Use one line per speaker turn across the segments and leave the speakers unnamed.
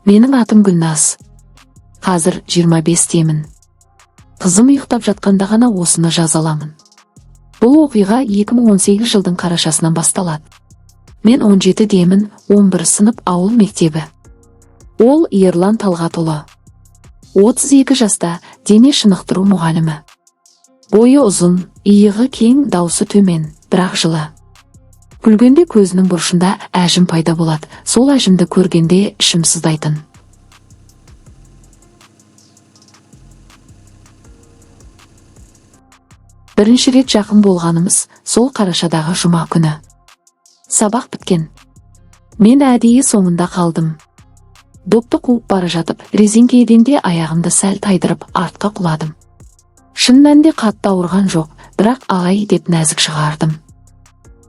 Менің атым Гүлназ. Қазір 25-темін. Қызым ұйықтап жатқанда ғана осыны жазаламын. Бұл оқиға 2018 жылдың қарашасынан басталады. Мен 17-демін, 11 сынып ауыл мектебі. Ол Ерлан Талғатұлы. 32 жаста, дене шынықтыру мұғалімі. Бойы ұзын, иығы кең, даусы төмен, бірақ жылы. Күлгенде көзінің бұрышында әжім пайда болады. Сол әжімді көргенде ішім сыздайтын. Бірінші рет жақын болғанымыз сол қарашадағы жұма күні. Сабақ біткен. Мен әдейі соңында қалдым. Допты қуып бара жатып, резеңке еденде аяғымды сәл тайдырып артқа құладым. Шын мәнінде қатты ауырған жоқ, бірақ ағай деп нәзік шығардым.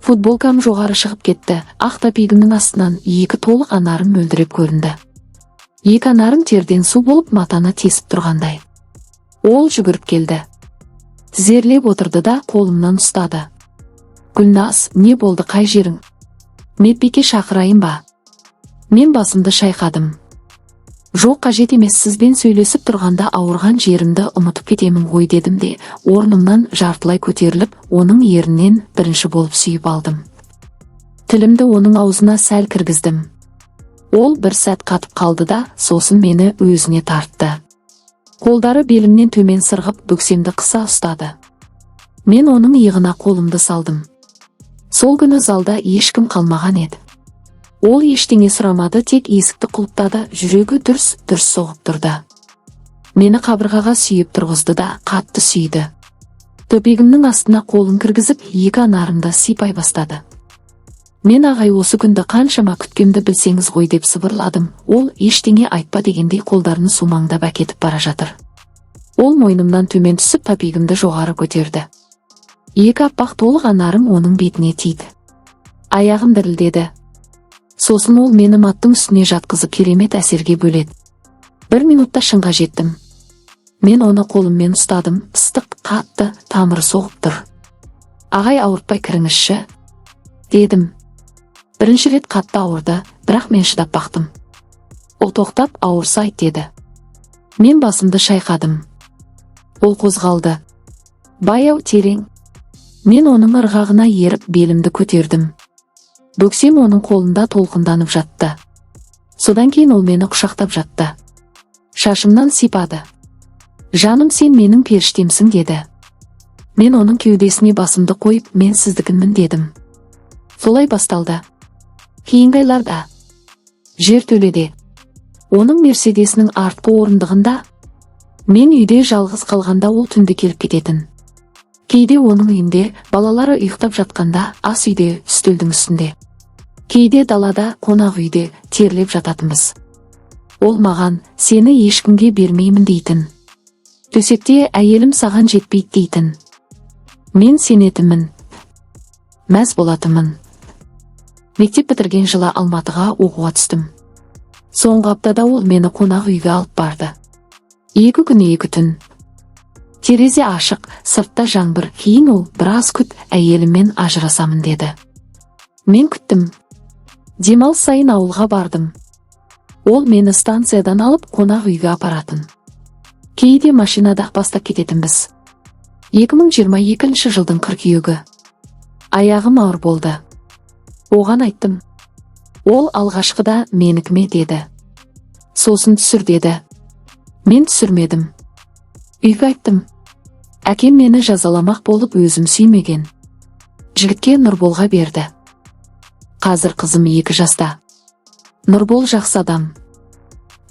Футболкам жоғары шығып кетті, ақ тапигімнің астынан екі толық анарым мөлдіреп көрінді. Екі анарым терден су болып матаны тесіп тұрғандай. Ол жүгіріп келді. Тізерлеп отырды да қолымнан ұстады. Гүлназ, не болды, қай жерің? Медбике шақырайын ба? Мен басымды шайқадым. Жоқ, қажет емес, сізбен сөйлесіп тұрғанда ауырған жерімді ұмытып кетемін ғой дедім де, орнымнан жартылай көтеріліп, оның ерінен бірінші болып сүйіп алдым. Тілімді оның аузына сәл кіргіздім. Ол бір сәт қатып қалды да, сосын мені өзіне тартты. Қолдары белімнен төмен сырғып, бөксемді қыса ұстады. Мен оның иығына қолымды салдым. Сол күні залда ешкім қалмаған еді. Ол ештеңе сұрамады, тек есікті құлыптады, жүрегі дүрс-дүрс соғып тұрды. Мені қабырғаға сүйіп тұрғызды да қатты сүйді. Төбегімнің астына қолын кіргізіп, екі анарымды сипай бастады. Мен ағай, осы күнді қаншама күткенді білсеңіз ғой деп сыбырладым. Ол ештеңе айтпа дегендей қолдарын сумаңдап әкетіп бара жатыр. Ол мойнымнан төмен түсіп, төбегімді жоғары көтерді. Екі аппақ толық анарым оның бетіне тиді. Аяғым дірілдеді. Сосын ол мені маттың үстіне жатқызып керемет әсерге бөледі. 1 минутта шыңға жеттім. Мен оны қолыммен ұстадым, ыстық, қатты, тамыры соғып тұр. Ағай, ауыртпай кіріңізші, дедім. Бірінші рет қатты ауырды, бірақ мен шыдап бақтым. Ол тоқтап, ауырса айт деді. Мен басымды шайқадым. Ол қозғалды. Баяу, терең. Мен оның ырғағына еріп белімді көтердім. Бөксем оның қолында толқынданып жатты. Содан кейін ол мені құшақтап жатты. Шашымнан сипады. Жаным, сен менің періштемсің деді. Мен оның кеудесіне басымды қойып, мен сіздікінмін дедім. Солай басталды. Кейінгі айларда жертөледе, оның мерседесінің артқы орындығында, мен үйде жалғыз қалғанда ол түнде келіп кететін. Кейде оның үйінде, балалары ұйықтап жатқанда, ас үйде, үстелдің үстінде. Кейде далада, қонақ үйде терлеп жататынбыз. Ол маған, сені ешкімге бермеймін дейтін. Төсекте, әйелім саған жетпейді дейтін. Мен сенетімін, мәз болатымын. Мектеп бітірген жылы Алматыға оқуға түстім. Соңғы аптада ол мені қонақ үйге алып барды. 2 күн 2 түн. Терезе ашық, сыртта жаңбыр. Кейін ол, біраз күт, әйеліммен ажырасамын деді. Мен күттім. Демалыс сайын ауылға бардым. Ол мені станциядан алып қонақ үйге апаратын. Кейде машинада бастап кететінбіз. 2022 жылдың қыркүйегі. Аяғым ауыр болды. Оған айттым. Ол алғашқыда менікіме деді. Сосын түсір деді. Мен түсірмедім. Үйге айттым. Әкем мені жазаламақ болып өзім сүймеген. Жігітке Нұрболға берді. Қазір қызым 2 жаста. Нұрбол жақсы адам.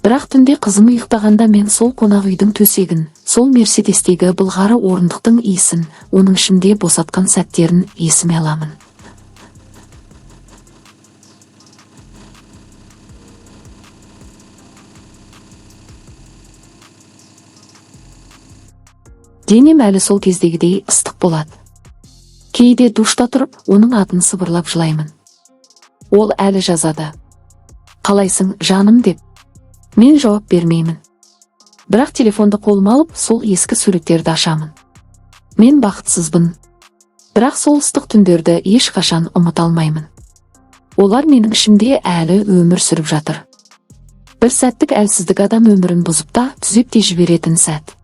Бірақ түнде қызым ұйықтағанда мен сол қонақ үйдің төсегін, сол мерседестегі былғары орындықтың иісін, оның ішінде босатқан сәттерін есіме аламын. Денем әлі сол кездегідей ыстық болады. Кейде душта тұрып, оның атын сыбырлап жылаймын. Ол әлі жазады. Қалайсың, жаным деп. Мен жауап бермеймін. Бірақ телефонды қолыма алып, сол ескі суреттерді ашамын. Мен бақытсызбын. Бірақ сол ыстық түндерді ешқашан ұмыта алмаймын. Олар менің ішімде әлі өмір сүріп жатыр. Bir сәттік әлсіздік адам өмірін бұзып та түзеп те жіберетін сәт.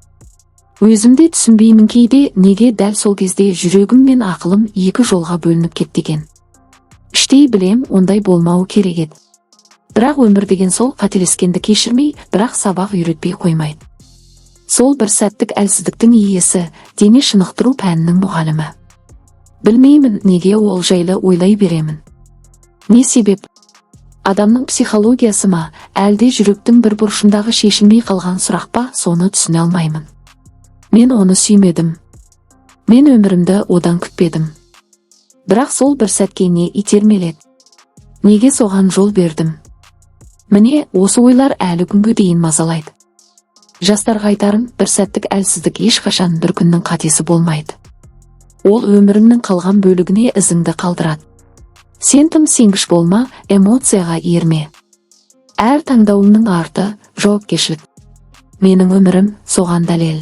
Өзімде түсінбеймін кейде неге дәл сол кезде жүрегім мен ақылым екі жолға бөлініп кетті. Іштей білем, ондай болмауы керек еді. Бірақ өмір деген сол, қателескенді кешірмей, бірақ сабақ үйретпей қоймайды. Сол бір сәттік әлсіздіктің иесі, дене шынықтыру пәнінің мұғалімі. Білмеймін, неге ол жайлы ойлай беремін. Не себеп? Адамның психологиясы ма, әлде жүректің бір бұрышындағы шешілмей қалған сұрақ па, соны түсіне алмаймын. Мен оны сүймедім. Мен өмірімді одан күтпедім. Бірақ сол бір сәтке не итермеледі? Неге соған жол бердім? Міне, осы ойлар әлі күнге дейін мазалайды. Жастарға айтарым, бір сәттік әлсіздік ешқашан бір күннің қатесі болмайды. Ол өміріңнің қалған бөлігіне ізіңді қалдырады. Сен тым сенгіш болма, эмоцияға ерме. Әр таңдауыңның арты жауапкершілік. Менің өмірім соған дәлел.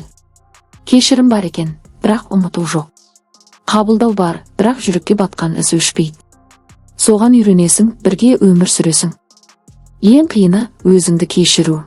Кешірім бар екен, бірақ ұмыту жоқ. Қабылдау бар, бірақ жүрекке батқан із өшпейді. Соған үйренесің, бірге өмір сүресің. Ең қиыны өзіңді кешіру.